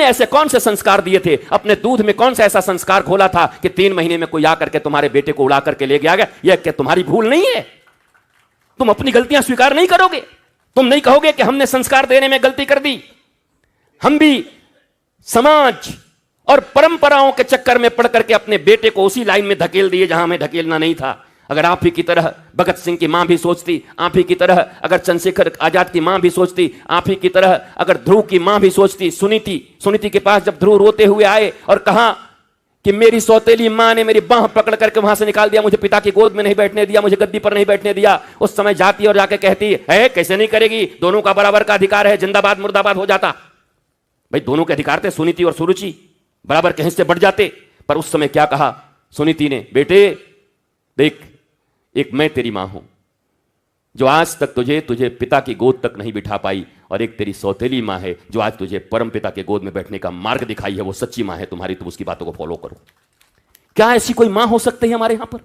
तुमने ऐसे कौन से संस्कार दिए थे? अपने दूध में कौन सा ऐसा संस्कार घोला था कि 3 महीने में कोई आकर के तुम्हारे बेटे को उड़ा करके ले गया? यह क्या तुम्हारी भूल नहीं है? तुम अपनी गलतियां स्वीकार नहीं करोगे? तुम नहीं कहोगे कि हमने संस्कार देने में गलती कर दी? हम भी समाज और परंपराओं के चक्कर में पड़ करके अपने बेटे को उसी लाइन में धकेल दिए जहां हमें धकेलना नहीं था। अगर आप ही की तरह भगत सिंह की मां भी सोचती, आप ही की तरह अगर चंद्रशेखर आजाद की मां भी सोचती, आप ही की तरह अगर ध्रुव की मां भी सोचती, सुनीति के पास जब ध्रुव रोते हुए आए और कहा कि मेरी सौतेली मां ने मेरी बांह पकड़ करके वहां से निकाल दिया, मुझे पिता की गोद में नहीं बैठने दिया, मुझे गद्दी पर नहीं बैठने दिया, उस समय जाती और जाके कहती है कैसे नहीं करेगी, दोनों का बराबर का अधिकार है, जिंदाबाद मुर्दाबाद हो जाता। भाई दोनों के अधिकार थे, सुनीति और सुरुचि बराबर के हिस्से बढ़ जाते। पर उस समय क्या कहा सुनीति ने? बेटे देख, एक मैं तेरी मां हूं जो आज तक तुझे पिता की गोद तक नहीं बिठा पाई, और एक तेरी सौतेली मां है जो आज तुझे परम पिता के गोद में बैठने का मार्ग दिखाई है। वो सच्ची मां है तुम्हारी, तुम उसकी बातों को फॉलो करो। क्या ऐसी कोई मां हो सकती है हमारे यहां पर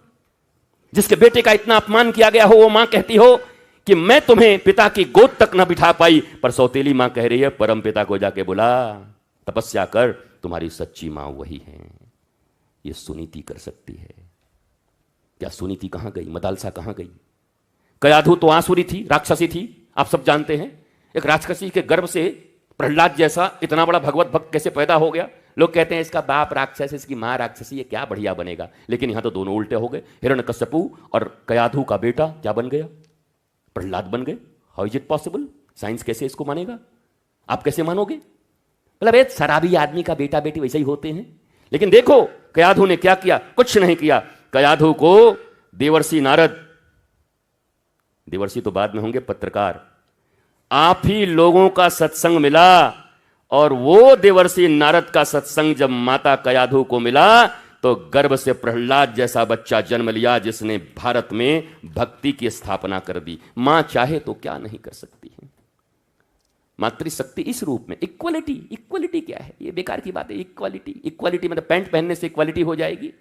जिसके बेटे का इतना अपमान किया गया हो? वो मां कहती हो कि मैं तुम्हें पिता की गोद तक ना बिठा पाई, पर सौतेली मां कह रही है परम पिता को जाके बुला, तपस्या कर, तुम्हारी सच्ची मां वही है। ये सुनीति कर सकती है। क्या सुनीति कहां गई? मदालसा कहां गई? कयाधु तो आसुरी थी, राक्षसी थी, आप सब जानते हैं। एक राक्षसी के गर्भ से प्रहलाद जैसा इतना बड़ा भगवत भक्त कैसे पैदा हो गया? लोग कहते हैं इसका बाप राक्षस, इसकी मां राक्षसी, ये क्या बढ़िया बनेगा। लेकिन यहां तो दोनों उल्टे हो गए। हिरण्यकश्यपु और कयाधु का बेटा क्या बन गया? प्रहलाद बन गए। How is it possible? Science कैसे इसको मानेगा? आप कैसे मानोगे? मतलब एक शराबी आदमी का बेटा बेटी वैसे ही होते हैं। लेकिन देखो कयाधु ने क्या किया? कुछ नहीं किया। कयाधु को देवर्षि नारद, देवर्षि तो बाद में होंगे, पत्रकार, आप ही लोगों का सत्संग मिला, और वो देवर्षि नारद का सत्संग जब माता कयाधु को मिला तो गर्भ से प्रहलाद जैसा बच्चा जन्म लिया जिसने भारत में भक्ति की स्थापना कर दी। मां चाहे तो क्या नहीं कर सकती है? मातृशक्ति इस रूप में। इक्वलिटी क्या है? ये बेकार की बात है। इक्वलिटी मतलब पैंट पहनने से इक्वलिटी हो जाएगी?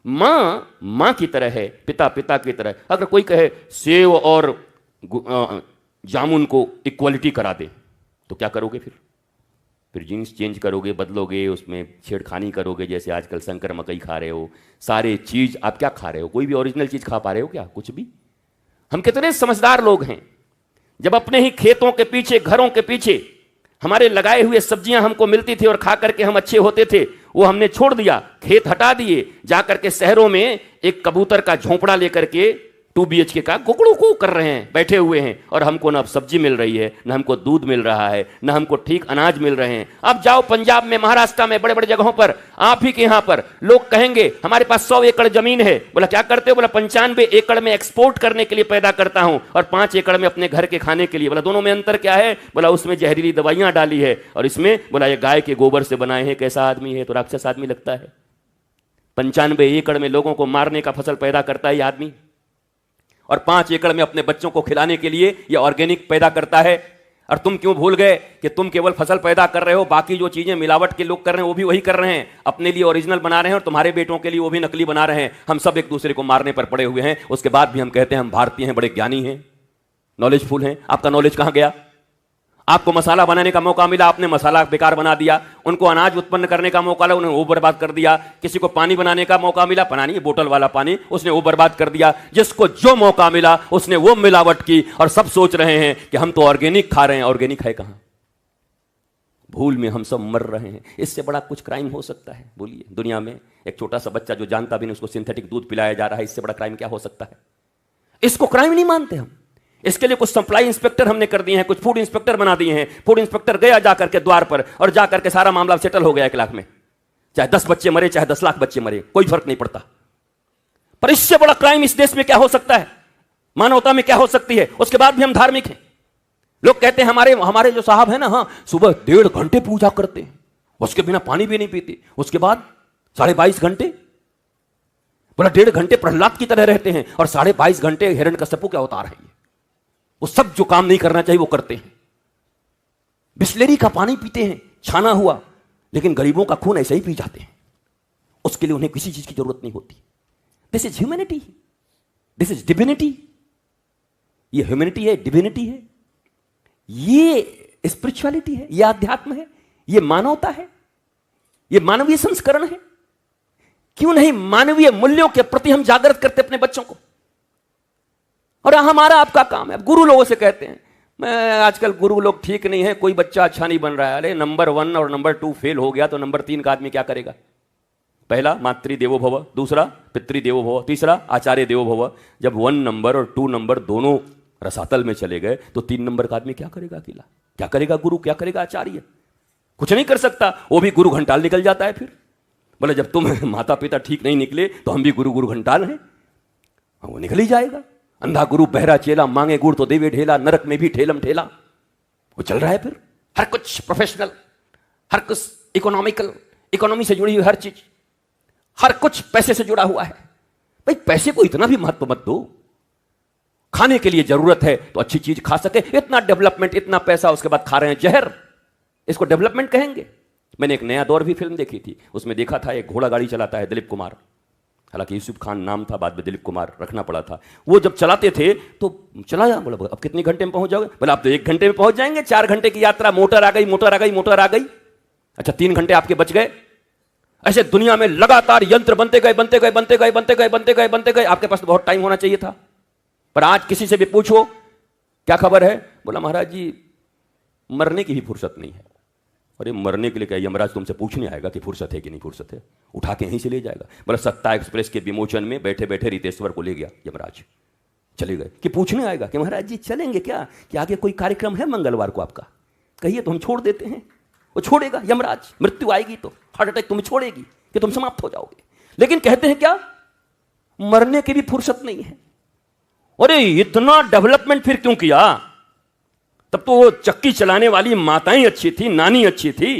मां की तरह है, पिता की तरह। अगर कोई कहे सेव और जामुन को इक्वलिटी करा दे तो क्या करोगे? फिर जीन्स चेंज करोगे, बदलोगे, उसमें छेड़खानी करोगे। जैसे आजकल शंकर मकई खा रहे हो, सारे चीज आप क्या खा रहे हो? कोई भी ओरिजिनल चीज खा पा रहे हो क्या? कुछ भी। हम कितने समझदार लोग हैं, जब अपने ही खेतों के पीछे, घरों के पीछे हमारे लगाए हुए सब्जियां हमको मिलती थी और खा करके हम अच्छे होते थे, वो हमने छोड़ दिया, खेत हटा दिए, जाकर के शहरों में एक कबूतर का झोंपड़ा लेकर के 2 BHK का कुकड़ू कर रहे हैं, बैठे हुए हैं। और हमको ना अब सब्जी मिल रही है, ना हमको दूध मिल रहा है, ना हमको ठीक अनाज मिल रहे हैं। अब जाओ पंजाब में, महाराष्ट्र में, बड़े बड़े जगहों पर, आप ही के यहां पर लोग कहेंगे हमारे पास 100 एकड़ जमीन है। बोला क्या करते हो? बोला 95 एकड़ में एक्सपोर्ट करने के लिए पैदा करता हूं और 5 एकड़ में अपने घर के खाने के लिए। बोला दोनों में अंतर क्या है? बोला उसमें जहरीली दवाइयां डाली है और इसमें बोला ये गाय के गोबर से बनाए हैं। कैसा आदमी है? तो राक्षस आदमी लगता है। 95 एकड़ में लोगों को मारने का फसल पैदा करता है ये आदमी, और 5 एकड़ में अपने बच्चों को खिलाने के लिए यह ऑर्गेनिक पैदा करता है। और तुम क्यों भूल गए कि तुम केवल फसल पैदा कर रहे हो, बाकी जो चीजें मिलावट के लोग कर रहे हैं वो भी वही कर रहे हैं। अपने लिए ओरिजिनल बना रहे हैं और तुम्हारे बेटों के लिए वो भी नकली बना रहे हैं। हम सब एक दूसरे को मारने पर पड़े हुए हैं। उसके बाद भी हम कहते हैं हम भारतीय हैं, बड़े ज्ञानी हैं, नॉलेजफुल हैं। आपका नॉलेज कहां गया? आपको मसाला बनाने का मौका मिला, आपने मसाला बेकार बना दिया। उनको अनाज उत्पन्न करने का मौका मिला, उन्होंने वो बर्बाद कर दिया। किसी को पानी बनाने का मौका मिला, पानी बोतल वाला पानी, उसने वो बर्बाद कर दिया। जिसको जो मौका मिला उसने वो मिलावट की, और सब सोच रहे हैं कि हम तो ऑर्गेनिक खा रहे हैं। ऑर्गेनिक है कहां? भूल में हम सब मर रहे हैं। इससे बड़ा कुछ क्राइम हो सकता है? बोलिए, दुनिया में एक छोटा सा बच्चा जो जानता भी नहीं उसको सिंथेटिक दूध पिलाया जा रहा है, इससे बड़ा क्राइम क्या हो सकता है? इसको क्राइम नहीं मानते हम। इसके लिए कुछ सप्लाई इंस्पेक्टर हमने कर दिए हैं, कुछ फूड इंस्पेक्टर बना दिए हैं। फूड इंस्पेक्टर गया जाकर के द्वार पर और जाकर के सारा मामला सेटल हो गया 1 लाख में। चाहे 10 बच्चे मरे, चाहे 10 लाख बच्चे मरे, कोई फर्क नहीं पड़ता। पर इससे बड़ा क्राइम इस देश में क्या हो सकता है? मानवता में क्या हो सकती है? उसके बाद भी हम धार्मिक हैं। लोग कहते हैं हमारे जो साहब है ना, हाँ, सुबह 1.5 घंटे पूजा करते हैं, उसके बिना पानी भी नहीं पीते। उसके बाद 22.5 घंटे, बोला 1.5 घंटे प्रहलाद की तरह रहते हैं और 22.5 घंटे हिरण्यकश्यपु के अवतार है। वो सब जो काम नहीं करना चाहिए वो करते हैं। बिस्लेरी का पानी पीते हैं, छाना हुआ, लेकिन गरीबों का खून ऐसे ही पी जाते हैं। उसके लिए उन्हें किसी चीज की जरूरत नहीं होती। This is humanity, this is divinity. ये ह्यूमैनिटी है, डिविनिटी है, ये स्पिरिचुअलिटी है, ये आध्यात्म है, ये मानवता है, ये मानवीय संस्करण है। क्यों नहीं मानवीय मूल्यों के प्रति हम जागृत करते अपने बच्चों को? और हमारा आपका काम है। गुरु लोगों से कहते हैं, मैं आजकल गुरु लोग ठीक नहीं है, कोई बच्चा अच्छा नहीं बन रहा है। अरे नंबर 1 और नंबर 2 फेल हो गया तो नंबर 3 का आदमी क्या करेगा? पहला मातृ देवो भव, दूसरा पितृ देवो भव, तीसरा आचार्य देवो भव। जब 1 नंबर और 2 नंबर दोनों रसातल में चले गए तो 3 नंबर का आदमी क्या करेगा? अकेला क्या करेगा? गुरु क्या करेगा? आचार्य कुछ नहीं कर सकता। वो भी गुरु घंटाल निकल जाता है। फिर बोले जब तुम माता पिता ठीक नहीं निकले तो हम भी गुरु घंटाल हैं। वो निकल ही जाएगा। अंधा गुरु बहरा चेला, मांगे गुड़ तो देवे ढेला, नरक में भी ठेलम ठेला। वो चल रहा है। फिर हर कुछ प्रोफेशनल, हर कुछ इकोनॉमिकल, इकोनॉमी से जुड़ी हुई हर चीज, हर कुछ पैसे से जुड़ा हुआ है। भाई पैसे को इतना भी महत्व मत दो। खाने के लिए जरूरत है तो अच्छी चीज खा सके। इतना डेवलपमेंट, इतना पैसा, उसके बाद खा रहे हैं जहर। इसको डेवलपमेंट कहेंगे? मैंने एक नया दौर भी फिल्म देखी थी, उसमें देखा था एक घोड़ा गाड़ी चलाता है दिलीप कुमार। हालांकि यूसुफ खान नाम था, बाद में दिलीप कुमार रखना पड़ा था। वो जब चलाते थे तो चलाया, बोला अब कितने घंटे में पहुंच जाओगे? बोला आप तो 1 घंटे में पहुंच जाएंगे। 4 घंटे की यात्रा, मोटर आ गई, मोटर आ गई, मोटर आ गई। अच्छा 3 घंटे आपके बच गए। ऐसे दुनिया में लगातार यंत्र बनते गए, बनते गए, बनते गए, बनते गए, बनते गए, बनते गए। आपके पास तो बहुत टाइम होना चाहिए था। पर आज किसी से भी पूछो क्या खबर है, बोला महाराज जी मरने की भी फुर्सत नहीं है। अरे मरने के लिए क्या यमराज तुमसे पूछने आएगा कि फुर्सत है कि नहीं फुर्सत है? उठा के यहीं से ले जाएगा। बोला सत्ता एक्सप्रेस के विमोचन में बैठे बैठे रितेश्वर को ले गया यमराज। चले गए कि पूछने आएगा कि महाराज जी चलेंगे क्या, कि आगे कोई कार्यक्रम है मंगलवार को आपका? कहिए तो हम छोड़ देते हैं। वो छोड़ेगा यमराज। मृत्यु आएगी तो हार्ट अटैक तुम्हें छोड़ेगी कि तुम समाप्त हो जाओगे। लेकिन कहते हैं क्या, मरने की भी फुर्सत नहीं है। अरे इतना डेवलपमेंट फिर क्यों किया? तब तो वो चक्की चलाने वाली माताएं अच्छी थी, नानी अच्छी थी,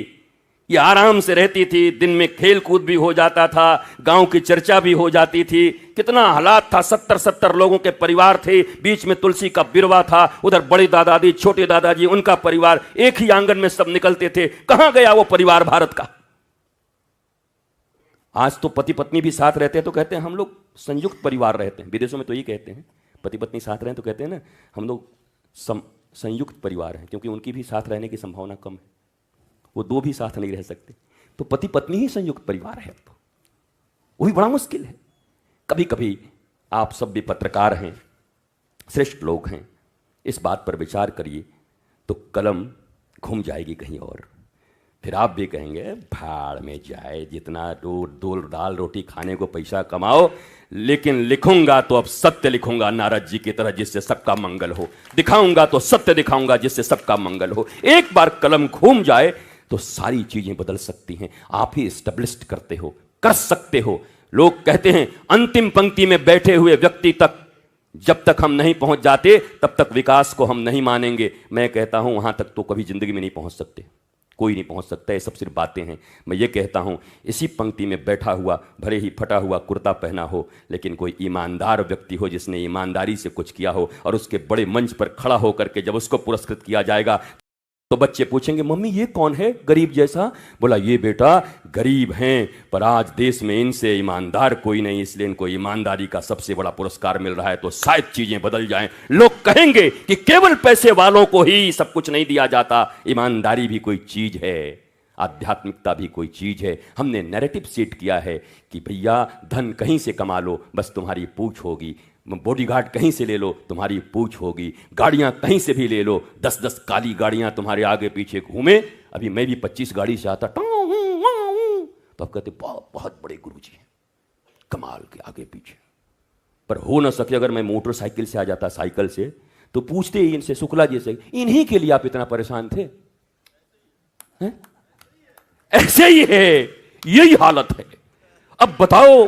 ये आराम से रहती थी। दिन में खेल कूद भी हो जाता था, गांव की चर्चा भी हो जाती थी। कितना हालात था, 70 लोगों के परिवार थे, बीच में तुलसी का बिरवा था, उधर बड़े दादाजी, छोटे दादाजी, उनका परिवार, एक ही आंगन में सब निकलते थे। कहां गया वो परिवार भारत का? आज तो पति पत्नी भी साथ रहते हैं तो कहते हैं हम लोग संयुक्त परिवार रहते हैं। विदेशों में तो ये कहते हैं, पति पत्नी साथ रहे तो कहते हैं ना हम लोग संयुक्त परिवार हैं, क्योंकि उनकी भी साथ रहने की संभावना कम है। वो 2 भी साथ नहीं रह सकते, तो पति पत्नी ही संयुक्त परिवार है। तो वो भी बड़ा मुश्किल है। कभी कभी आप सब भी पत्रकार हैं, श्रेष्ठ लोग हैं, इस बात पर विचार करिए तो कलम घूम जाएगी कहीं और। फिर आप भी कहेंगे भाड़ में जाए, जितना दो दाल रोटी खाने को पैसा कमाओ, लेकिन लिखूंगा तो अब सत्य लिखूंगा नारद जी की तरह, जिससे सबका मंगल हो। दिखाऊंगा तो सत्य दिखाऊंगा, जिससे सबका मंगल हो। एक बार कलम घूम जाए तो सारी चीजें बदल सकती हैं। आप ही स्टेब्लिश करते हो, कर सकते हो। लोग कहते हैं अंतिम पंक्ति में बैठे हुए व्यक्ति तक जब तक हम नहीं पहुंच जाते तब तक विकास को हम नहीं मानेंगे। मैं कहता हूं वहां तक तो कभी जिंदगी में नहीं पहुंच सकते, कोई नहीं पहुंच सकता। ये सब सिर्फ बातें हैं। मैं ये कहता हूं इसी पंक्ति में बैठा हुआ, भले ही फटा हुआ कुर्ता पहना हो, लेकिन कोई ईमानदार व्यक्ति हो, जिसने ईमानदारी से कुछ किया हो, और उसके बड़े मंच पर खड़ा होकर के जब उसको पुरस्कृत किया जाएगा तो बच्चे पूछेंगे मम्मी ये कौन है गरीब जैसा? बोला ये बेटा गरीब हैं, पर आज देश में इनसे ईमानदार कोई नहीं, इसलिए इनको ईमानदारी का सबसे बड़ा पुरस्कार मिल रहा है। तो शायद चीजें बदल जाएं। लोग कहेंगे कि केवल पैसे वालों को ही सब कुछ नहीं दिया जाता, ईमानदारी भी कोई चीज है, आध्यात्मिकता भी कोई चीज है। हमने नैरेटिव सेट किया है कि भैया धन कहीं से कमा लो, बस तुम्हारी पूछ होगी। बॉडीगार्ड कहीं से ले लो, तुम्हारी पूछ होगी। गाड़ियां कहीं से भी ले लो, 10-10 काली गाड़ियां तुम्हारे आगे पीछे घूमे। अभी मैं भी 25 गाड़ी से आता, तो अब कहते बहुत बड़े गुरुजी हैं, कमाल के आगे पीछे। पर हो ना सके अगर मैं मोटरसाइकिल से आ जाता, साइकिल से, तो पूछते ही इनसे शुक्ला जी से, इन्हीं के लिए आप इतना परेशान थे? ऐसे ही है, यही हालत है। अब बताओ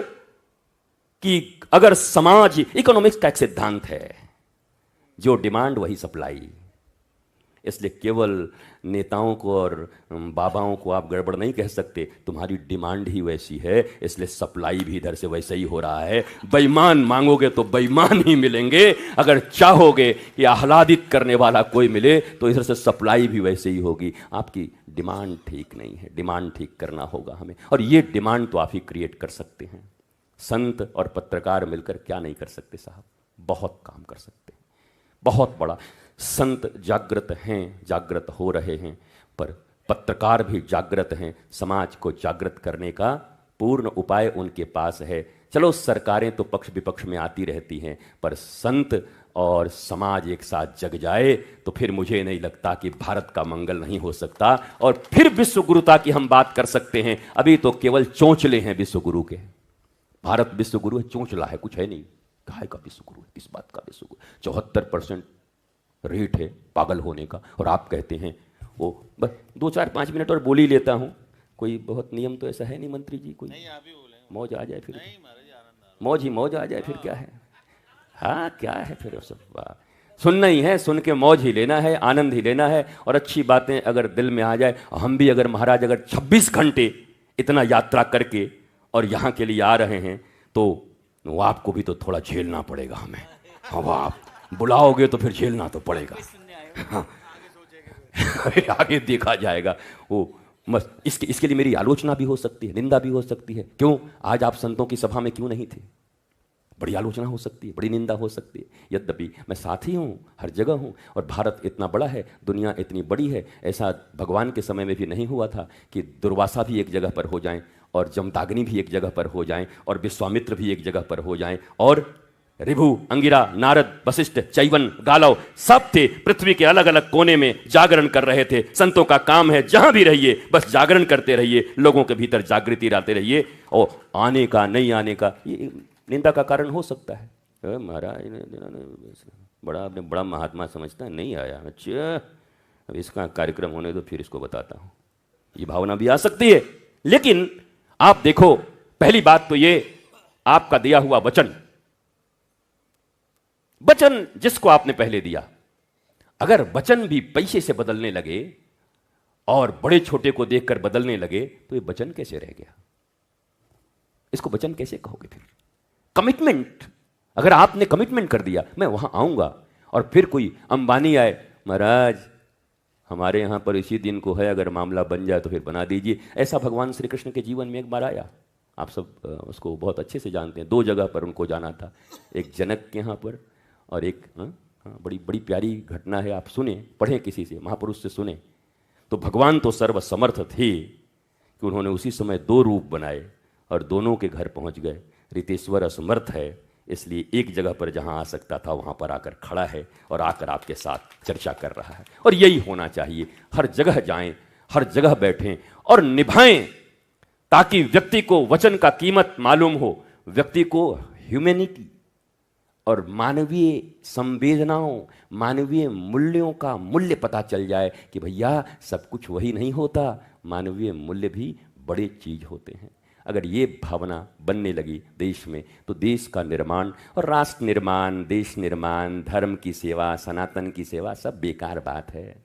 कि अगर समाज, इकोनॉमिक्स का एक सिद्धांत है, जो डिमांड वही सप्लाई। इसलिए केवल नेताओं को और बाबाओं को आप गड़बड़ नहीं कह सकते, तुम्हारी डिमांड ही वैसी है, इसलिए सप्लाई भी इधर से वैसे ही हो रहा है। बेईमान मांगोगे तो बेईमान ही मिलेंगे, अगर चाहोगे कि आह्लादित करने वाला कोई मिले तो इधर से सप्लाई भी वैसे ही होगी। आपकी डिमांड ठीक नहीं है, डिमांड ठीक करना होगा हमें, और ये डिमांड तो आप ही क्रिएट कर सकते हैं। संत और पत्रकार मिलकर क्या नहीं कर सकते साहब, बहुत काम कर सकते हैं, बहुत बड़ा। संत जागृत हैं, जागृत हो रहे हैं, पर पत्रकार भी जागृत हैं, समाज को जागृत करने का पूर्ण उपाय उनके पास है। चलो सरकारें तो पक्ष विपक्ष में आती रहती हैं, पर संत और समाज एक साथ जग जाए तो फिर मुझे नहीं लगता कि भारत का मंगल नहीं हो सकता। और फिर विश्व गुरुता की हम बात कर सकते हैं। अभी तो केवल चोंचले हैं विश्व गुरु के। भारत विश्व गुरु है, चोंचला है, कुछ है नहीं। काहे का विश्व गुरु है, किस बात का विश्व गुरु? 74% रेट है पागल होने का, और आप कहते हैं वो। बस 2-4-5 मिनट और बोल ही लेता हूँ। कोई बहुत नियम तो ऐसा है नहीं मंत्री जी, कोई नहीं, आप ही बोले, मौज आ जाए फिर, मौज ही मौज आ जाए फिर क्या है। हाँ क्या है फिर वो सब, सुनना ही है, सुन के मौज ही लेना है, आनंद ही लेना है। और अच्छी बातें अगर दिल में आ जाए, हम भी अगर महाराज अगर 26 घंटे इतना यात्रा करके और यहाँ के लिए आ रहे हैं तो वो आपको भी तो थोड़ा झेलना पड़ेगा हमें। अब आप बुलाओगे तो फिर झेलना तो पड़ेगा। हाँ आगे देखा जाएगा। वो मस्त इसके लिए मेरी आलोचना भी हो सकती है, निंदा भी हो सकती है। क्यों आज आप संतों की सभा में क्यों नहीं थे? बड़ी आलोचना हो सकती है, बड़ी निंदा हो सकती है। यद्यपि मैं साथी हूँ, हर जगह हूँ, और भारत इतना बड़ा है, दुनिया इतनी बड़ी है। ऐसा भगवान के समय में भी नहीं हुआ था कि दुर्वासा भी एक जगह पर हो जाएं, और जमदाग्नि भी एक जगह पर हो जाएं, और विश्वामित्र भी एक जगह पर हो जाएं, और ऋभु, अंगिरा, नारद, वशिष्ठ, चैवन, गालव सब थे पृथ्वी के अलग अलग कोने में जागरण कर रहे थे। संतों का काम है जहां भी रहिए बस जागरण करते रहिए, लोगों के भीतर जागृति लाते रहिए। और आने का नहीं आने का ये निंदा का कारण हो सकता है। महाराज बड़ा महात्मा समझता है, नहीं आया, अच्छा अब इसका कार्यक्रम होने दो फिर इसको बताता हूं। ये भावना भी आ सकती है। लेकिन आप देखो, पहली बात तो ये आपका दिया हुआ वचन जिसको आपने पहले दिया, अगर वचन भी पैसे से बदलने लगे और बड़े छोटे को देखकर बदलने लगे तो ये वचन कैसे रह गया? इसको वचन कैसे कहोगे फिर? कमिटमेंट, अगर आपने कमिटमेंट कर दिया मैं वहां आऊंगा, और फिर कोई अंबानी आए, महाराज हमारे यहां पर इसी दिन को है, अगर मामला बन जाए तो फिर बना दीजिए। ऐसा भगवान श्री कृष्ण के जीवन में एक बार आया, आप सब उसको बहुत अच्छे से जानते हैं। 2 जगह पर उनको जाना था, एक जनक के यहाँ पर और एक बड़ी बड़ी प्यारी घटना है, आप सुने, पढ़ें किसी से, महापुरुष से सुने। तो भगवान तो सर्वसमर्थ थे कि उन्होंने उसी समय 2 रूप बनाए और दोनों के घर पहुंच गए। रितेश्वर असमर्थ है, इसलिए एक जगह पर जहां आ सकता था वहां पर आकर खड़ा है और आकर आपके साथ चर्चा कर रहा है। और यही होना चाहिए, हर जगह जाएं, हर जगह बैठें और निभाएं, ताकि व्यक्ति को वचन का कीमत मालूम हो, व्यक्ति को ह्यूमैनिटी और मानवीय संवेदनाओं, मानवीय मूल्यों का मूल्य पता चल जाए कि भैया सब कुछ वही नहीं होता, मानवीय मूल्य भी बड़े चीज होते हैं। अगर ये भावना बनने लगी देश में तो देश का निर्माण और राष्ट्र निर्माण, देश निर्माण, धर्म की सेवा, सनातन की सेवा सब बेकार बात है।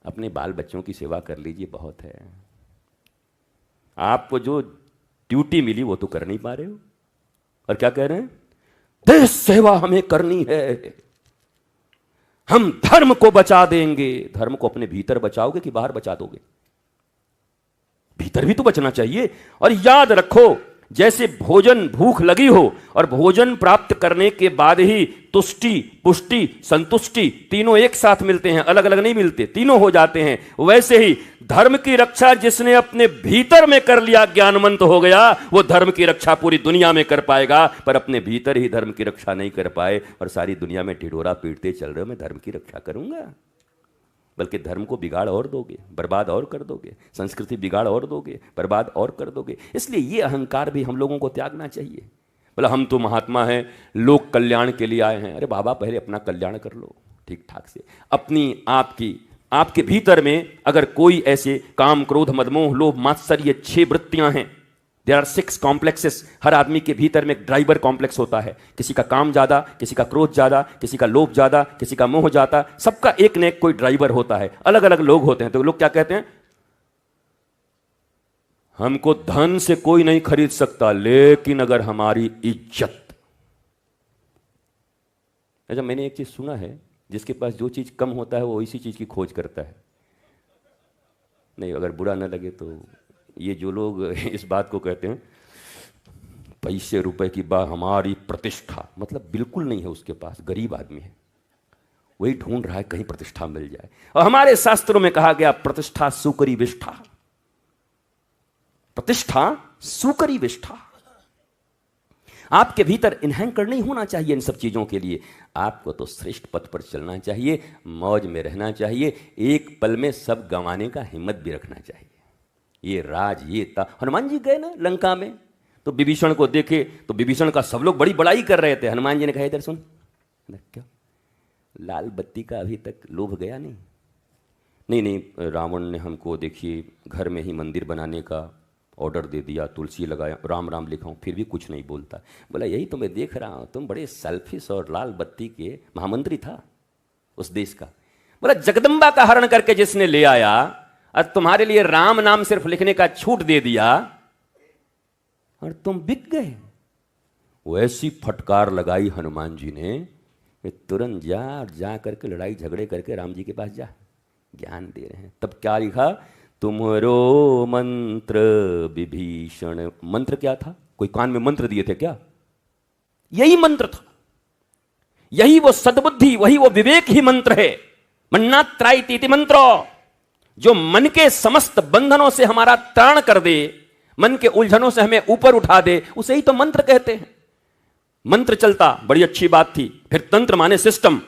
अपने बाल बच्चों की सेवा कर लीजिए, बहुत है। आपको जो ड्यूटी मिली वो तो कर नहीं पा रहे हो, और क्या कह रहे हैं? देश सेवा हमें करनी है, हम धर्म को बचा देंगे। धर्म को अपने भीतर बचाओगे कि बाहर बचा दोगे? भीतर भी तो बचना चाहिए। और याद रखो, जैसे भोजन भूख लगी हो और भोजन प्राप्त करने के बाद ही तुष्टि, पुष्टि, संतुष्टि तीनों एक साथ मिलते हैं, अलग अलग नहीं मिलते, तीनों हो जाते हैं, वैसे ही धर्म की रक्षा जिसने अपने भीतर में कर लिया, ज्ञानमंत हो गया, वो धर्म की रक्षा पूरी दुनिया में कर पाएगा। पर अपने भीतर ही धर्म की रक्षा नहीं कर पाए और सारी दुनिया में ढिढोरा पीटते चल रहे हो, मैं धर्म की रक्षा करूंगा, बल्कि धर्म को बिगाड़ और दोगे, बर्बाद और कर दोगे, संस्कृति बिगाड़ और दोगे, बर्बाद और कर दोगे। इसलिए ये अहंकार भी हम लोगों को त्यागना चाहिए। बोला हम तो महात्मा हैं, लोक कल्याण के लिए आए हैं। अरे बाबा पहले अपना कल्याण कर लो ठीक ठाक से। अपनी आपके भीतर में अगर कोई ऐसे काम, क्रोध, मद, मोह, लोभ, मात्सर्य 6 वृत्तियां हैं, देयर आर 6 कॉम्प्लेक्सेस। हर आदमी के भीतर में एक ड्राइवर कॉम्प्लेक्स होता है। किसी का काम ज्यादा, किसी का क्रोध ज्यादा, किसी का लोभ ज्यादा, किसी का मोह ज्यादा, सबका एक न एक कोई ड्राइवर होता है। अलग अलग लोग होते हैं। तो लोग क्या कहते हैं? हमको धन से कोई नहीं खरीद सकता, लेकिन अगर हमारी इज्जत। अच्छा, मैंने एक चीज सुना है, जिसके पास जो चीज कम होता है वो इसी चीज की खोज करता है। नहीं, अगर बुरा ना लगे तो ये जो लोग इस बात को कहते हैं पैसे रुपए की बात, हमारी प्रतिष्ठा, मतलब बिल्कुल नहीं है उसके पास, गरीब आदमी है, वही ढूंढ रहा है कहीं प्रतिष्ठा मिल जाए। और हमारे शास्त्रों में कहा गया प्रतिष्ठा सुकरी विष्ठा, प्रतिष्ठा सुकरी विष्ठा। आपके भीतर इनहैंकर नहीं होना चाहिए इन सब चीजों के लिए। आपको तो श्रेष्ठ पथ पर चलना चाहिए, मौज में रहना चाहिए, एक पल में सब गंवाने का हिम्मत भी रखना चाहिए। ये राज ये था। हनुमान जी गए ना लंका में, तो विभीषण को देखे तो विभीषण का सब लोग बड़ी बड़ाई कर रहे थे। हनुमान जी ने कहा इधर सुन, क्या लाल बत्ती का अभी तक लोभ गया नहीं? नहीं, रावण ने हमको देखिए घर में ही मंदिर बनाने का ऑर्डर दे दिया, तुलसी लगाया, राम राम लिखा हूँ, फिर भी कुछ नहीं बोलता। बोला यही तो मैं देख रहा हूँ, तुम बड़े सेल्फिश और लाल बत्ती के महामंत्री था उस देश का। बोला जगदम्बा का हरण करके जिसने ले आया और तुम्हारे लिए राम नाम सिर्फ लिखने का छूट दे दिया और तुम बिक गए। वो ऐसी फटकार लगाई हनुमान जी ने, तुरंत जा करके लड़ाई झगड़े करके राम जी के पास जा, ज्ञान दे रहे हैं। तब क्या लिखा, तुम्हारो मंत्र विभीषण। मंत्र क्या था? कोई कान में मंत्र दिए थे क्या? यही मंत्र था, यही वो सद्बुद्धि, वही वो विवेक ही मंत्र है। मन्नात्राइति मंत्र, जो मन के समस्त बंधनों से हमारा त्राण कर दे, मन के उलझनों से हमें ऊपर उठा दे, उसे ही तो मंत्र कहते हैं। मंत्र चलता, बड़ी अच्छी बात थी। फिर तंत्र माने सिस्टम,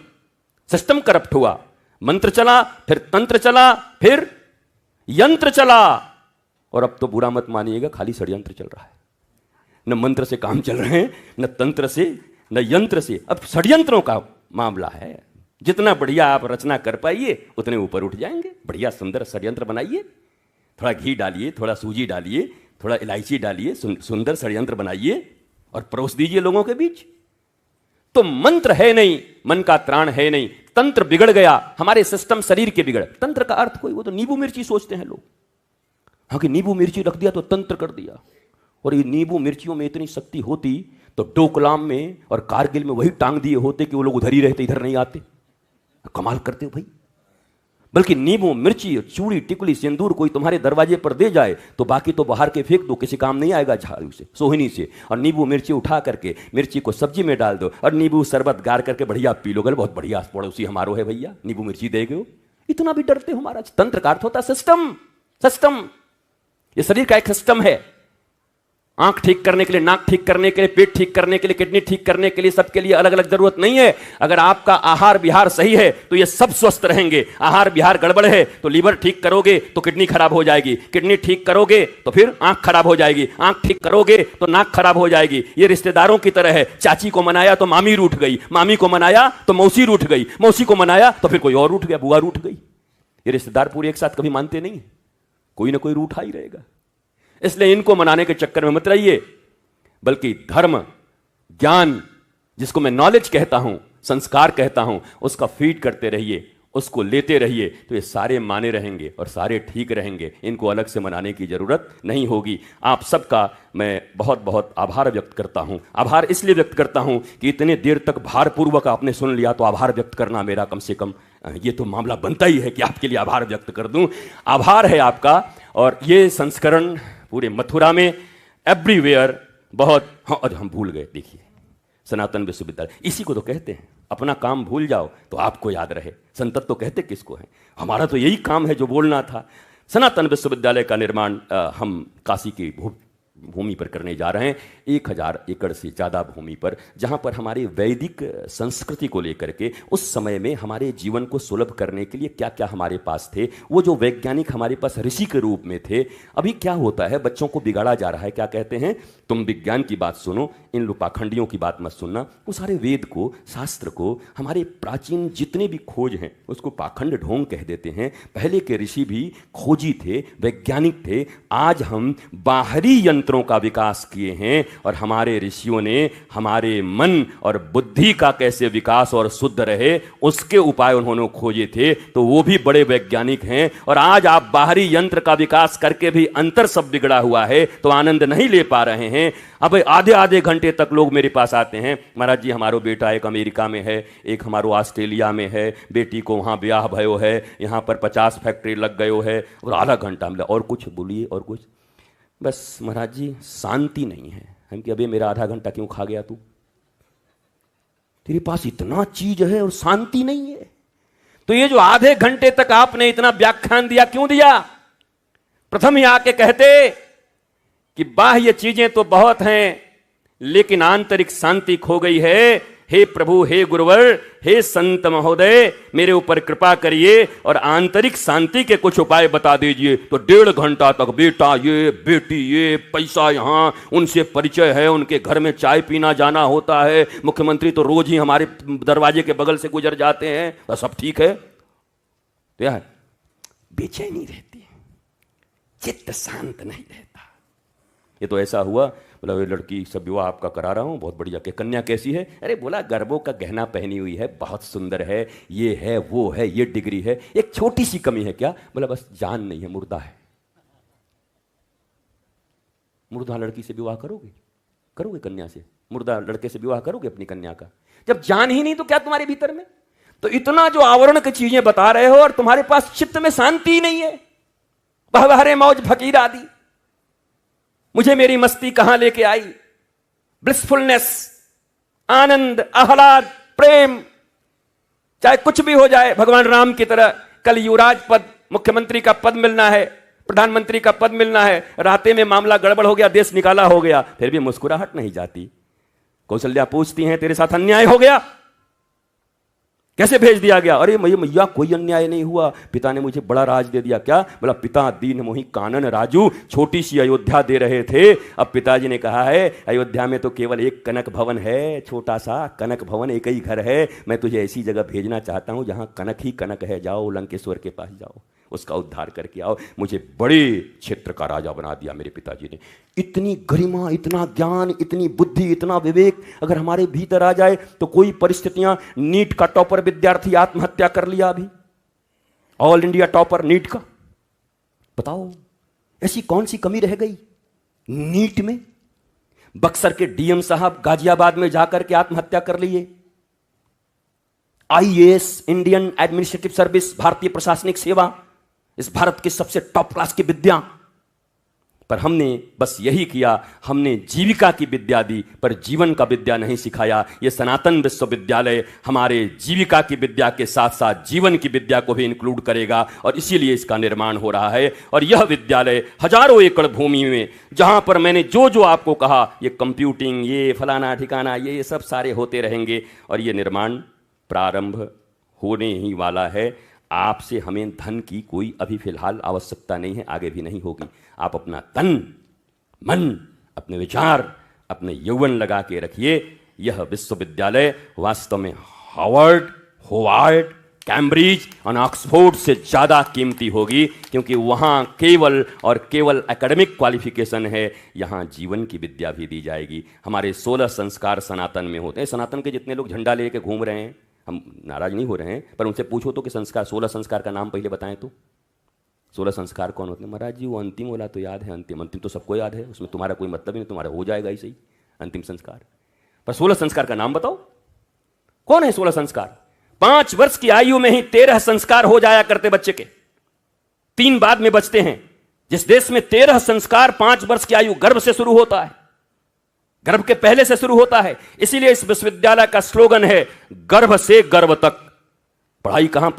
सिस्टम करप्ट हुआ। मंत्र चला, फिर तंत्र चला, फिर यंत्र चला, और अब तो बुरा मत मानिएगा, खाली षड्यंत्र चल रहा है। न मंत्र से काम चल रहे हैं, न तंत्र से, न यंत्र से, अब षड्यंत्रों का मामला है। जितना बढ़िया आप रचना कर पाइए उतने ऊपर उठ जाएंगे। बढ़िया सुंदर षड्यंत्र बनाइए, थोड़ा घी डालिए, थोड़ा सूजी डालिए, थोड़ा इलायची डालिए, सुंदर षड्यंत्र बनाइए और परोस दीजिए लोगों के बीच। तो मंत्र है नहीं, मन का त्राण है नहीं, तंत्र बिगड़ गया, हमारे सिस्टम शरीर के बिगड़। तंत्र का अर्थ कोई, वो तो नींबू मिर्ची सोचते हैं लोग, हाँ कि नींबू मिर्ची रख दिया तो तंत्र कर दिया। और ये नींबू मिर्चियों में इतनी शक्ति होती तो डोकलाम में और कारगिल में वही टांग दिए होते कि वो लोग उधर ही रहते, इधर नहीं आते। कमाल करते हो भाई। बल्कि नींबू मिर्ची चूड़ी टिकुली सिंदूर कोई तुम्हारे दरवाजे पर दे जाए तो बाकी तो बाहर के फेंक दो, किसी काम नहीं आएगा, झाड़ू से सोहनी से। और नींबू मिर्ची उठा करके मिर्ची को सब्जी में डाल दो और नींबू शरबत गार करके बढ़िया पी लो। बहुत बढ़िया पड़ोसी हमारो है भैया, नींबू मिर्ची देगे हो। इतना भी डरते हो महाराज। तंत्र का अर्थ होता सिस्टम, सिस्टम। ये शरीर का एक सिस्टम है। आंख ठीक करने के लिए, नाक ठीक करने के लिए, पेट ठीक करने के लिए, किडनी ठीक करने के लिए, सबके लिए अलग अलग जरूरत नहीं है। अगर आपका आहार विहार सही है तो ये सब स्वस्थ रहेंगे। आहार विहार गड़बड़ है तो लीवर ठीक करोगे तो किडनी खराब हो जाएगी, किडनी ठीक करोगे तो फिर आंख खराब हो जाएगी, आंख ठीक करोगे तो नाक खराब हो जाएगी। ये रिश्तेदारों की तरह है, चाची को मनाया तो मामी रूठ गई, मामी को मनाया तो मौसी रूठ गई, मौसी को मनाया तो फिर कोई और रूठ गया, बुआ रूठ गई। ये रिश्तेदार पूरे एक साथ कभी मानते नहीं, कोई ना कोई रूठा ही रहेगा। इसलिए इनको मनाने के चक्कर में मत रहिए, बल्कि धर्म, ज्ञान, जिसको मैं नॉलेज कहता हूं, संस्कार कहता हूं, उसका फीड करते रहिए, उसको लेते रहिए, तो ये सारे माने रहेंगे और सारे ठीक रहेंगे। इनको अलग से मनाने की जरूरत नहीं होगी। आप सबका मैं बहुत बहुत आभार व्यक्त करता हूं। आभार इसलिए व्यक्त करता हूं कि इतने देर तक भारपूर्वक आपने सुन लिया, तो आभार व्यक्त करना मेरा कम से कम ये तो मामला बनता ही है कि आपके लिए आभार व्यक्त कर दूं। आभार है आपका। और ये संस्करण पूरे मथुरा में एवरीवेयर बहुत, हाँ हम भूल गए, देखिए सनातन विश्वविद्यालय, इसी को तो कहते हैं अपना काम भूल जाओ तो आपको याद रहे। संतत तो कहते किसको है? हमारा तो यही काम है जो बोलना था। सनातन विश्वविद्यालय का निर्माण हम काशी की भूमि पर करने जा रहे हैं, 1000 एकड़ से ज़्यादा भूमि पर, जहाँ पर हमारे वैदिक संस्कृति को लेकर के उस समय में हमारे जीवन को सुलभ करने के लिए क्या क्या हमारे पास थे, वो जो वैज्ञानिक हमारे पास ऋषि के रूप में थे। अभी क्या होता है, बच्चों को बिगाड़ा जा रहा है। क्या कहते हैं, तुम विज्ञान की बात सुनो, इन लोग पाखंडियों की बात मत सुनना। वो सारे वेद को, शास्त्र को, हमारे प्राचीन जितने भी खोज हैं उसको पाखंड ढोंग कह देते हैं। पहले के ऋषि भी खोजी थे, वैज्ञानिक थे। आज हम बाहरी यंत्रों का विकास किए हैं और हमारे ऋषियों ने हमारे मन और बुद्धि का कैसे विकास और शुद्ध रहे उसके उपाय उन्होंने खोजे थे, तो वो भी बड़े वैज्ञानिक हैं। और आज आप बाहरी यंत्र का विकास करके भी अंतर सब बिगड़ा हुआ है तो आनंद नहीं ले पा रहे हैं। अब आधे आधे घंटे तक लोग मेरे पास आते हैं, महाराज जी हमारो बेटा एक अमेरिका में है, एक हमारो ऑस्ट्रेलिया में है, बेटी को वहाँ ब्याह भयो है, यहाँ पर 50 फैक्ट्री लग गयो है, और आधा घंटा मिला, और कुछ बोलिए, और कुछ। बस महाराज जी शांति नहीं है। हम कि अबे मेरा आधा घंटा क्यों खा गया तू? तेरे पास इतना चीज है और शांति नहीं है। तो ये जो आधे घंटे तक आपने इतना व्याख्यान दिया, क्यों दिया? प्रथम ही आके कहते कि बाह्य चीजें तो बहुत हैं, लेकिन आंतरिक शांति खो गई है। हे प्रभु, हे गुरुवर, हे संत महोदय, मेरे ऊपर कृपा करिए और आंतरिक शांति के कुछ उपाय बता दीजिए। तो 1.5 घंटा तक बेटा ये, बेटी ये, पैसा यहां, उनसे परिचय है, उनके घर में चाय पीना जाना होता है, मुख्यमंत्री तो रोज ही हमारे दरवाजे के बगल से गुजर जाते हैं, तो सब ठीक है। तो यार बेचैनी रहती है, चित्त शांत नहीं रहता। ये तो ऐसा हुआ, बोला लड़की सब विवाह आपका करा रहा हूँ, बहुत बढ़िया। के कन्या कैसी है? अरे बोला गर्भों का गहना पहनी हुई है, बहुत सुंदर है, ये है वो है, ये डिग्री है, एक छोटी सी कमी है। क्या? बोला बस जान नहीं है, मुर्दा है। मुर्दा लड़की से विवाह करोगे? करोगे कन्या से? मुर्दा लड़के से विवाह करोगे अपनी कन्या का? जब जान ही नहीं तो क्या तुम्हारे भीतर में? तो इतना जो आवरण की चीजें बता रहे हो और तुम्हारे पास चित्त में शांति ही नहीं है। बहबहरे मौज फकीर आदि, मुझे मेरी मस्ती कहां लेके आई? ब्लिसफुलनेस, आनंद, आह्लाद, प्रेम, चाहे कुछ भी हो जाए। भगवान राम की तरह कल युवराज पद, मुख्यमंत्री का पद मिलना है, प्रधानमंत्री का पद मिलना है, राते में मामला गड़बड़ हो गया, देश निकाला हो गया, फिर भी मुस्कुराहट नहीं जाती। कौशल्या पूछती हैं तेरे साथ अन्याय हो गया, कैसे भेज दिया गया? अरे मैया कोई अन्याय नहीं हुआ, पिता ने मुझे बड़ा राज दे दिया। क्या? बोला पिता दीन मोहि कानन राजू, छोटी सी अयोध्या दे रहे थे, अब पिताजी ने कहा है अयोध्या में तो केवल एक कनक भवन है, छोटा सा कनक भवन, एक ही घर है, मैं तुझे ऐसी जगह भेजना चाहता हूं जहां कनक ही कनक है, जाओ लंकेश्वर के पास जाओ, उसका उद्धार करके आओ। मुझे बड़े क्षेत्र का राजा बना दिया मेरे पिताजी ने। इतनी गरिमा, इतना ज्ञान, इतनी बुद्धि, इतना विवेक अगर हमारे भीतर आ जाए तो कोई परिस्थितियां, नीट का टॉपर विद्यार्थी आत्महत्या कर लिया अभी, ऑल इंडिया टॉपर नीट का, बताओ ऐसी कौन सी कमी रह गई नीट में? बक्सर के डीएम साहब गाजियाबाद में जाकर के आत्महत्या कर लिए। आईएएस, इंडियन एडमिनिस्ट्रेटिव सर्विस, भारतीय प्रशासनिक सेवा, इस भारत की सबसे टॉप क्लास की विद्या, पर हमने बस यही किया, हमने जीविका की विद्या दी पर जीवन का विद्या नहीं सिखाया। यह सनातन विश्वविद्यालय हमारे जीविका की विद्या के साथ साथ जीवन की विद्या को भी इंक्लूड करेगा और इसीलिए इसका निर्माण हो रहा है। और यह विद्यालय हजारों एकड़ भूमि में, जहां पर मैंने जो जो आपको कहा, ये कंप्यूटिंग, ये फलाना ठिकाना, ये सब सारे होते रहेंगे और ये निर्माण प्रारंभ होने ही वाला है। आपसे हमें धन की कोई अभी फिलहाल आवश्यकता नहीं है, आगे भी नहीं होगी। आप अपना तन, मन, अपने विचार, अपने यौवन लगा के रखिए। यह विश्वविद्यालय वास्तव में हार्वर्ड, कैम्ब्रिज और ऑक्सफोर्ड से ज़्यादा कीमती होगी, क्योंकि वहाँ केवल और केवल एकेडमिक क्वालिफिकेशन है, यहाँ जीवन की विद्या भी दी जाएगी। हमारे 16 संस्कार सनातन में होते हैं। सनातन के जितने लोग झंडा लेके घूम रहे हैं, हम नाराज नहीं हो रहे हैं, पर उनसे पूछो तो कि संस्कार, 16 संस्कार का नाम पहले बताएं तो। 16 संस्कार कौन होते हैं? महाराज जी वो अंतिम वाला तो याद है, अंतिम तो सबको याद है, उसमें तुम्हारा कोई मतलब ही नहीं, तुम्हारा हो जाएगा ऐसे ही अंतिम संस्कार। पर 16 संस्कार का नाम बताओ, कौन है 16 संस्कार? 5 वर्ष की आयु में ही 13 संस्कार हो जाया करते बच्चे के, 3 बाद में बचते हैं। जिस देश में 13 संस्कार 5 वर्ष की आयु गर्भ से शुरू होता है, गर्भ के पहले से शुरू होता है। इसीलिए इस विश्वविद्यालय का स्लोगन है गर्भ से गर्भ तक। पढ़ाई कहां